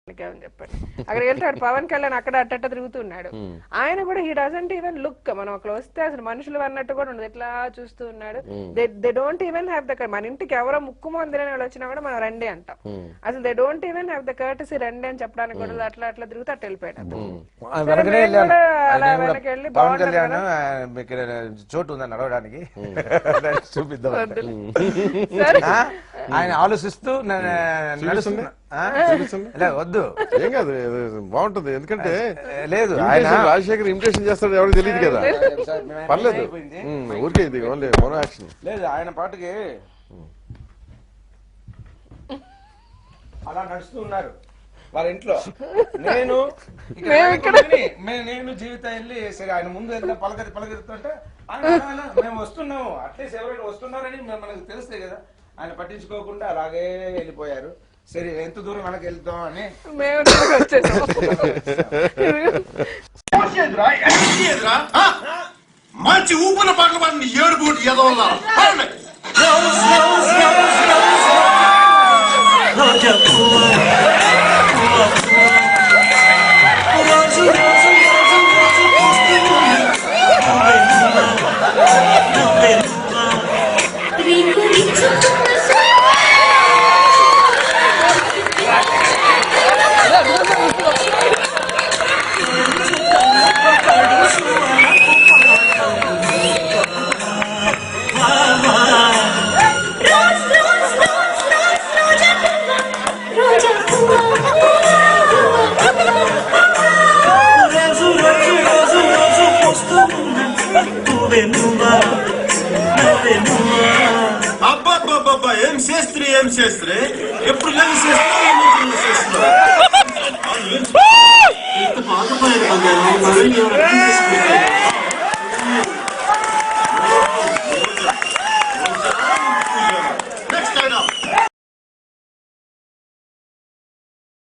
అని చెప్పండి. అక్కడికి వెళ్తాడు పవన్ కళ్యాణ్ అక్కడ అట్ట తిరుగుతున్నాడు. ఆయన కూడా హీ డజంట్ ఈవెన్ లుక్. మనం అక్కడ వస్తే అసలు మనుషులు అన్నట్టు కూడా ఉండదు, ఎట్లా చూస్తూ ఉన్నాడు. They don't even have the, మన ఇంటికి ఎవరో ముక్కు మందిరని వాళ్ళు వచ్చినా కూడా మనం రండి అంటాం. అసలు they don't even have the courtesy రండి అని చెప్పడానికి కూడా అట్లా అట్లా తిరుగుతూ అట్టు వెళ్ళిపోయాడు. అలా వెనక్కి వెళ్ళి చోటు ఉందని నడవడానికి చూపిద్దాం ఆయన ఆలోచిస్తూ వద్దు ఏం కాదు, బాగుంటుంది. ఎందుకంటే లేదు రాజశేఖర్ ఇమిటేషన్ చేస్తాడు ఎవరికి తెలియదు కదా, పర్లేదు. ఊరికే ఇది ఓన్లీ మోనో యాక్షన్. లేదు ఆయన పాటకి అలా నడుస్తూ ఉన్నారు వాళ్ళ ఇంట్లో. నేను జీవితం వెళ్ళి సరే ఆయన ముందు వెళ్తే పలకరిస్తుంటే మేము వస్తున్నాము, అట్లీస్ట్ ఎవరైనా వస్తున్నారని మనకు తెలుస్తాయి కదా. ఆయన పట్టించుకోకుండా అలాగే వెళ్ళిపోయారు. సరే ఎంత దూరం మనకి వెళ్తాం అని మేము వచ్చేసాం. మంచి ఊపిన పాటలు పాడిన ఏడు బూటి ఎదవల్లా అబ్బాబ్బాబ్బా ఏం చేస్త్రీ ఎప్పుడు లేని చేస్తా